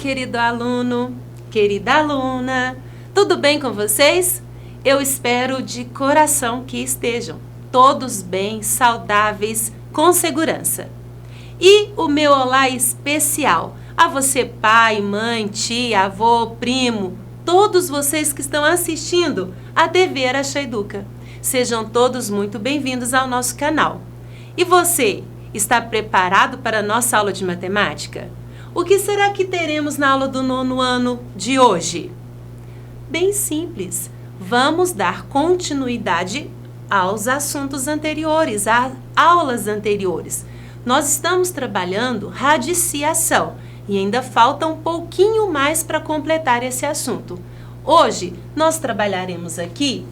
querido aluno, querida aluna, tudo bem com vocês? Eu espero de coração que estejam todos bem, saudáveis, com segurança. E o meu olá especial a você, pai, mãe, tia, avô, primo, todos vocês que estão assistindo a TV Araxá Educa. Sejam todos muito bem-vindos ao nosso canal. E você, está preparado para a nossa aula de matemática? O que será que teremos na aula do 9º ano de hoje? Bem simples, vamos dar continuidade aos assuntos anteriores, às aulas anteriores. Nós estamos trabalhando radiciação e ainda falta um pouquinho mais para completar esse assunto. Hoje, nós trabalharemos aqui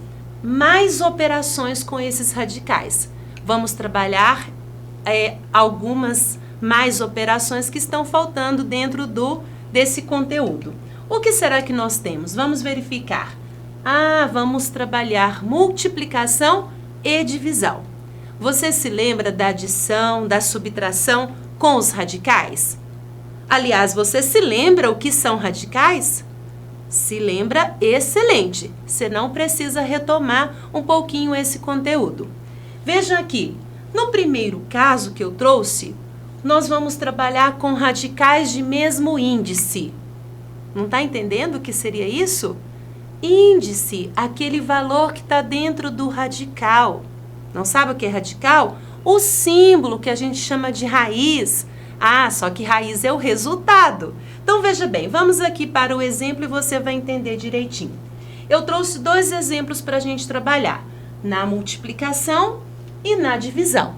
mais operações com esses radicais. Vamos trabalhar algumas mais operações que estão faltando dentro desse conteúdo. O que será que nós temos? Vamos verificar. Vamos trabalhar multiplicação e divisão. Você se lembra da adição, da subtração com os radicais? Aliás, você se lembra o que são radicais? Se lembra? Excelente! Você não precisa retomar um pouquinho esse conteúdo. Veja aqui, no primeiro caso que eu trouxe, nós vamos trabalhar com radicais de mesmo índice. Não está entendendo o que seria isso? Índice, aquele valor que está dentro do radical. Não sabe o que é radical? O símbolo que a gente chama de raiz. Só que raiz é o resultado. Então, veja bem, vamos aqui para o exemplo e você vai entender direitinho. Eu trouxe 2 exemplos para a gente trabalhar, na multiplicação e na divisão.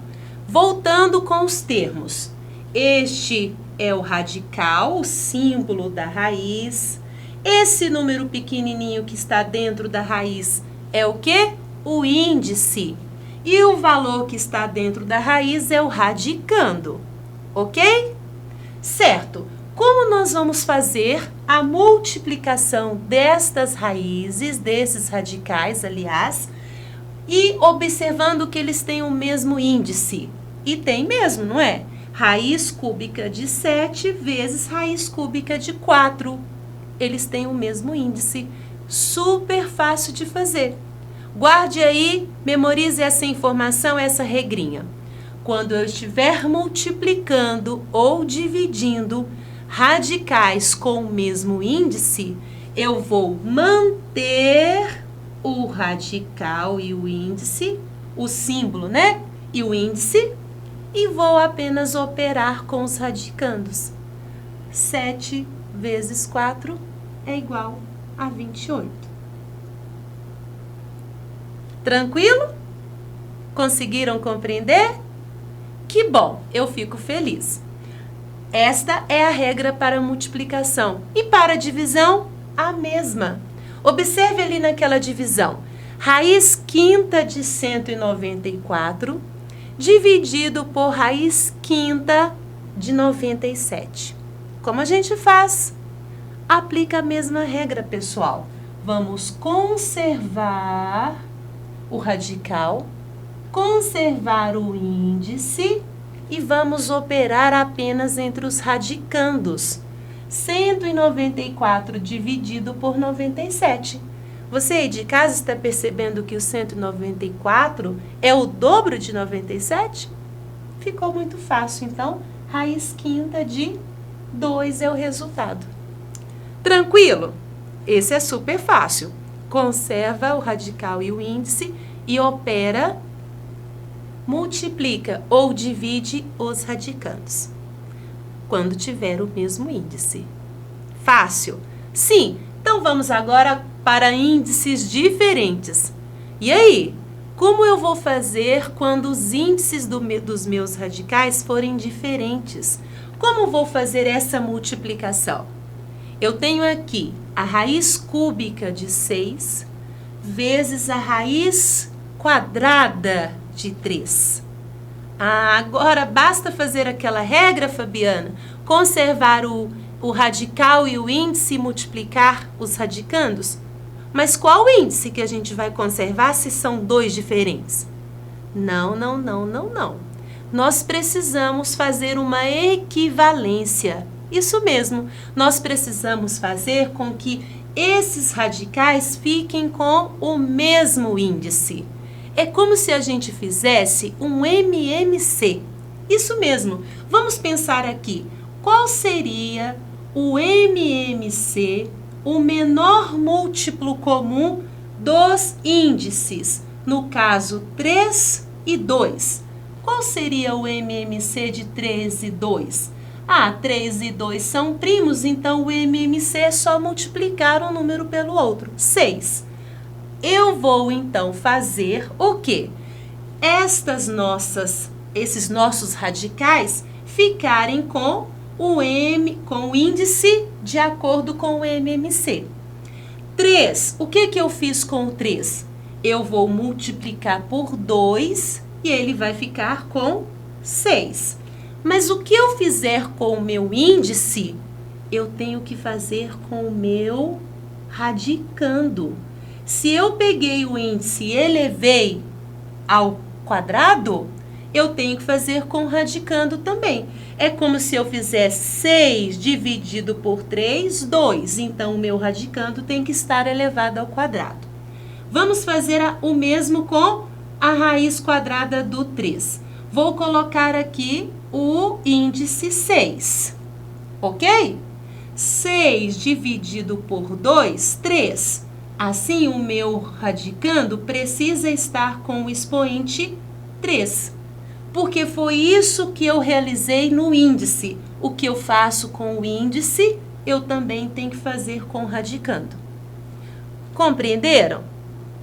Voltando com os termos. Este é o radical, o símbolo da raiz. Esse número pequenininho que está dentro da raiz é o quê? O índice. E o valor que está dentro da raiz é o radicando. Ok? Certo. Como nós vamos fazer a multiplicação destas raízes, desses radicais, aliás, e observando que eles têm o mesmo índice? E tem mesmo, não é? Raiz cúbica de 7 vezes raiz cúbica de 4. Eles têm o mesmo índice. Super fácil de fazer. Guarde aí, memorize essa informação, essa regrinha. Quando eu estiver multiplicando ou dividindo radicais com o mesmo índice, eu vou manter o radical e o índice, o símbolo, né? E o índice, e vou apenas operar com os radicandos. 7 vezes 4 é igual a 28. Tranquilo? Conseguiram compreender? Que bom, eu fico feliz. Esta é a regra para multiplicação. E para divisão, a mesma. Observe ali naquela divisão. Raiz quinta de 194 dividido por raiz quinta de 97. Como a gente faz? Aplica a mesma regra, pessoal. Vamos conservar o radical, conservar o índice e vamos operar apenas entre os radicandos. 194 dividido por 97. Você aí de casa está percebendo que o 194 é o dobro de 97? Ficou muito fácil, então, raiz quinta de 2 é o resultado. Tranquilo? Esse é super fácil. Conserva o radical e o índice e opera, multiplica ou divide os radicandos quando tiver o mesmo índice. Fácil? Sim. Então, vamos agora para índices diferentes. E aí, como eu vou fazer quando os índices dos meus radicais forem diferentes? Como vou fazer essa multiplicação? Eu tenho aqui a raiz cúbica de 6 vezes a raiz quadrada de 3. Agora basta fazer aquela regra, Fabiana, conservar o radical e o índice e multiplicar os radicandos? Mas qual índice que a gente vai conservar se são 2 diferentes? Não. Nós precisamos fazer uma equivalência. Isso mesmo, nós precisamos fazer com que esses radicais fiquem com o mesmo índice. É como se a gente fizesse um MMC. Isso mesmo, vamos pensar aqui. Qual seria o MMC, o menor múltiplo comum dos índices? No caso, 3 e 2. Qual seria o MMC de 3 e 2? 3 e 2 são primos, então o MMC é só multiplicar um número pelo outro, 6. Eu vou, então, fazer o quê? Esses nossos radicais ficarem com o índice de acordo com o MMC. 3, o que eu fiz com o 3? Eu vou multiplicar por 2 e ele vai ficar com 6. Mas o que eu fizer com o meu índice, eu tenho que fazer com o meu radicando. Se eu peguei o índice e elevei ao quadrado, eu tenho que fazer com o radicando também. É como se eu fizesse 6 dividido por 3, 2. Então, o meu radicando tem que estar elevado ao quadrado. Vamos fazer o mesmo com a raiz quadrada do 3. Vou colocar aqui o índice 6, ok? 6 dividido por 2, 3. Assim, o meu radicando precisa estar com o expoente 3, porque foi isso que eu realizei no índice. O que eu faço com o índice, eu também tenho que fazer com o radicando. Compreenderam?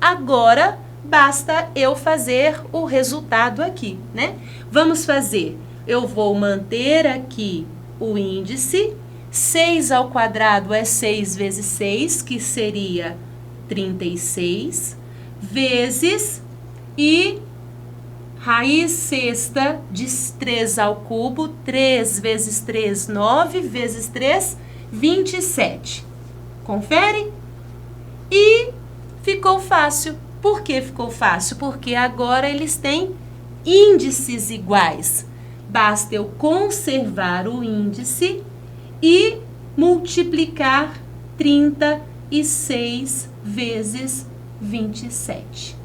Agora, basta eu fazer o resultado aqui, né? Vamos fazer. Eu vou manter aqui o índice. 6 ao quadrado é 6 vezes 6, que seria 36, vezes, e raiz sexta de 3 ao cubo, 3 vezes 3, 9, vezes 3, 27. Confere? E ficou fácil. Por que ficou fácil? Porque agora eles têm índices iguais. Basta eu conservar o índice e multiplicar 36 vezes 27.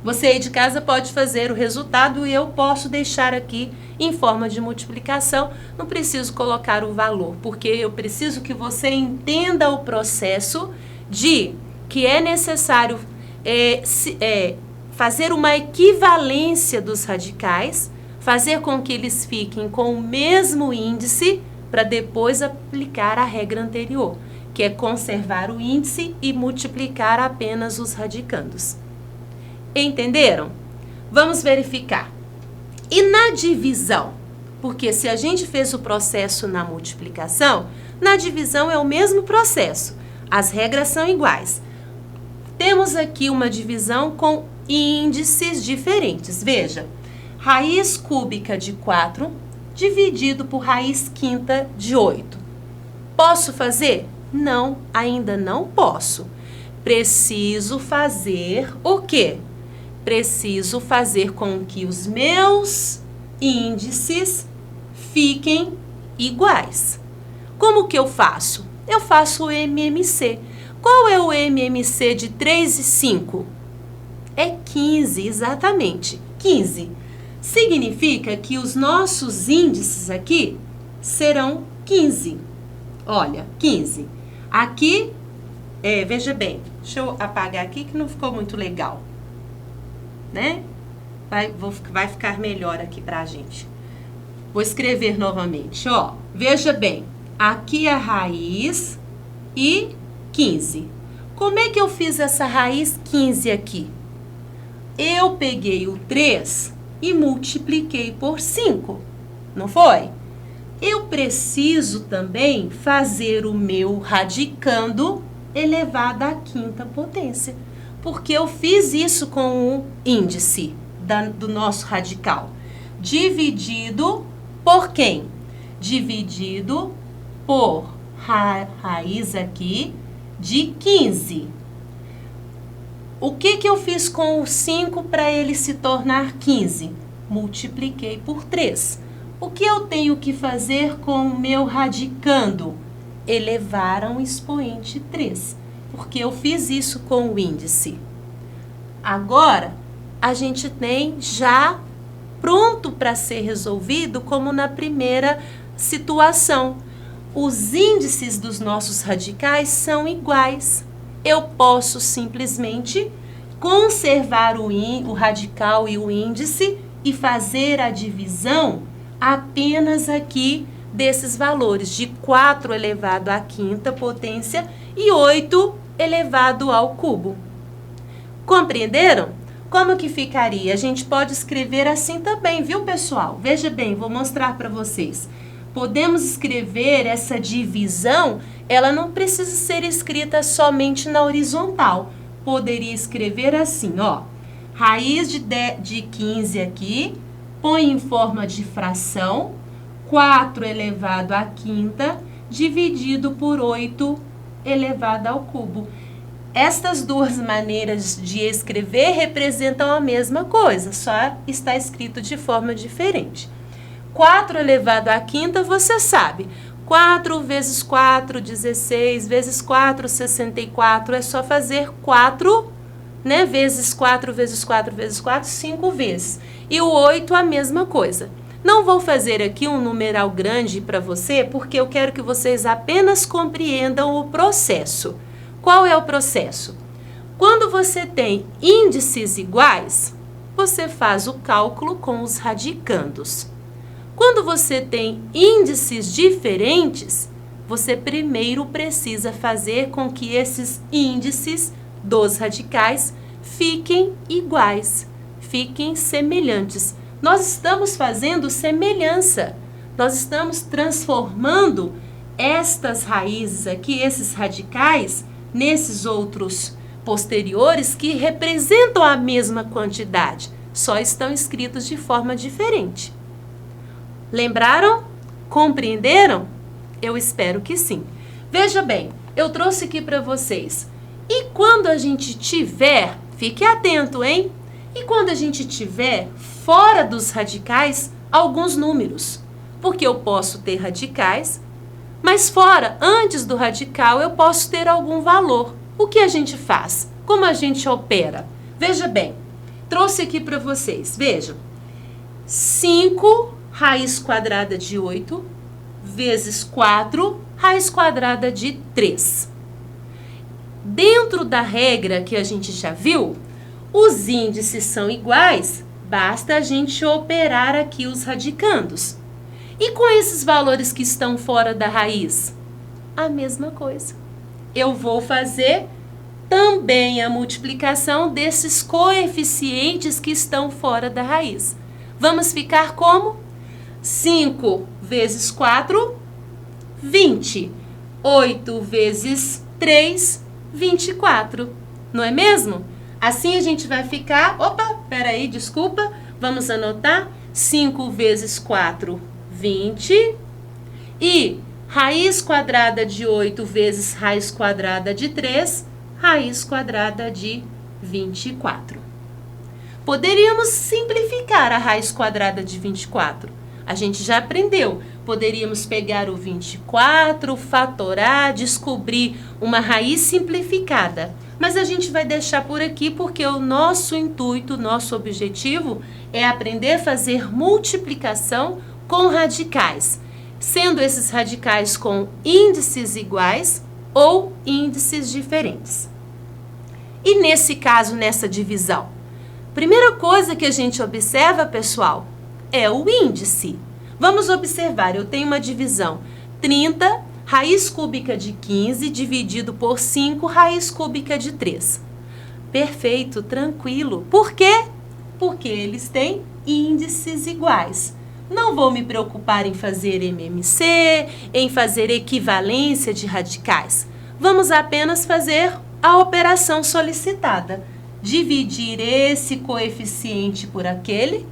Você aí de casa pode fazer o resultado e eu posso deixar aqui em forma de multiplicação. Não preciso colocar o valor, porque eu preciso que você entenda o processo de que é necessário fazer uma equivalência dos radicais, fazer com que eles fiquem com o mesmo índice para depois aplicar a regra anterior, que é conservar o índice e multiplicar apenas os radicandos. Entenderam? Vamos verificar. E na divisão? Porque se a gente fez o processo na multiplicação, na divisão é o mesmo processo. As regras são iguais. Temos aqui uma divisão com índices diferentes. Veja, raiz cúbica de 4 dividido por raiz quinta de 8. Posso fazer? Não, ainda não posso. Preciso fazer o quê? Preciso fazer com que os meus índices fiquem iguais. Como que eu faço? Eu faço o MMC. Qual é o MMC de 3 e 5? É 15, exatamente, 15. Significa que os nossos índices aqui serão 15. Olha, 15. Aqui, veja bem, deixa eu apagar aqui que não ficou muito legal, né? Vai ficar melhor aqui pra gente. Vou escrever novamente, ó. Veja bem, aqui é a raiz e 15. Como é que eu fiz essa raiz 15 aqui? Eu peguei o 3 e multipliquei por 5, não foi? Eu preciso também fazer o meu radicando elevado à quinta potência, porque eu fiz isso com o índice do nosso radical. Dividido por quem? Dividido por raiz aqui de 15. O que eu fiz com o 5 para ele se tornar 15? Multipliquei por 3. O que eu tenho que fazer com o meu radicando? Elevar a um expoente 3, porque eu fiz isso com o índice. Agora, a gente tem já pronto para ser resolvido, como na primeira situação. Os índices dos nossos radicais são iguais. Eu posso simplesmente conservar o radical e o índice e fazer a divisão apenas aqui desses valores de 4 elevado à quinta potência e 8 elevado ao cubo. Compreenderam? Como que ficaria? A gente pode escrever assim também, viu, pessoal? Veja bem, vou mostrar para vocês. Podemos escrever essa divisão, ela não precisa ser escrita somente na horizontal. Poderia escrever assim, ó. Raiz de 15 aqui, põe em forma de fração, 4 elevado à quinta, dividido por 8 elevado ao cubo. Estas duas maneiras de escrever representam a mesma coisa, só está escrito de forma diferente. 4 elevado à quinta, você sabe, 4 vezes 4, 16, vezes 4, 64, é só fazer 4, né, vezes 4, vezes 4, vezes 4, 5 vezes. E o 8, a mesma coisa. Não vou fazer aqui um numeral grande para você, porque eu quero que vocês apenas compreendam o processo. Qual é o processo? Quando você tem índices iguais, você faz o cálculo com os radicandos. Quando você tem índices diferentes, você primeiro precisa fazer com que esses índices dos radicais fiquem iguais, fiquem semelhantes. Nós estamos fazendo semelhança, nós estamos transformando estas raízes aqui, esses radicais, nesses outros posteriores que representam a mesma quantidade, só estão escritos de forma diferente. Lembraram? Compreenderam? Eu espero que sim. Veja bem, eu trouxe aqui para vocês. E quando a gente tiver, fique atento, hein? E quando a gente tiver fora dos radicais, alguns números. Porque eu posso ter radicais, mas fora, antes do radical, eu posso ter algum valor. O que a gente faz? Como a gente opera? Veja bem, trouxe aqui para vocês. Vejam, 5 raiz quadrada de 8 vezes 4 raiz quadrada de 3. Dentro da regra que a gente já viu, os índices são iguais, basta a gente operar aqui os radicandos. E com esses valores que estão fora da raiz? A mesma coisa. Eu vou fazer também a multiplicação desses coeficientes que estão fora da raiz. Vamos ficar como? 5 vezes 4, 20. 8 vezes 3, 24. Não é mesmo? Assim a gente vai ficar... Opa, peraí, desculpa. Vamos anotar. 5 vezes 4, 20. E raiz quadrada de 8 vezes raiz quadrada de 3, raiz quadrada de 24. Poderíamos simplificar a raiz quadrada de 24. A gente já aprendeu. Poderíamos pegar o 24, fatorar, descobrir uma raiz simplificada. Mas a gente vai deixar por aqui porque o nosso intuito, nosso objetivo é aprender a fazer multiplicação com radicais, sendo esses radicais com índices iguais ou índices diferentes. E nesse caso, nessa divisão, primeira coisa que a gente observa, pessoal, é o índice. Vamos observar, eu tenho uma divisão 30, raiz cúbica de 15, dividido por 5, raiz cúbica de 3. Perfeito, tranquilo. Por quê? Porque eles têm índices iguais. Não vou me preocupar em fazer MMC, em fazer equivalência de radicais. Vamos apenas fazer a operação solicitada. Dividir esse coeficiente por aquele.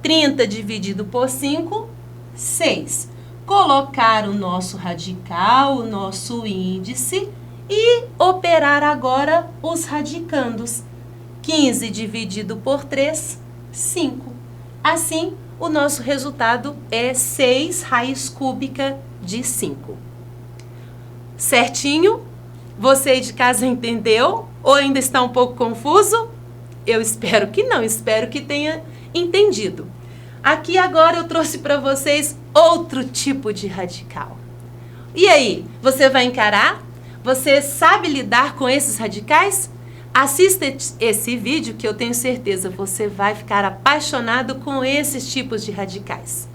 30 dividido por 5, 6. Colocar o nosso radical, o nosso índice e operar agora os radicandos. 15 dividido por 3, 5. Assim, o nosso resultado é 6 raiz cúbica de 5. Certinho? Você aí de casa entendeu? Ou ainda está um pouco confuso? Eu espero que não, espero que tenha entendido. Aqui agora eu trouxe para vocês outro tipo de radical. E aí, você vai encarar? Você sabe lidar com esses radicais? Assista esse vídeo que eu tenho certeza você vai ficar apaixonado com esses tipos de radicais.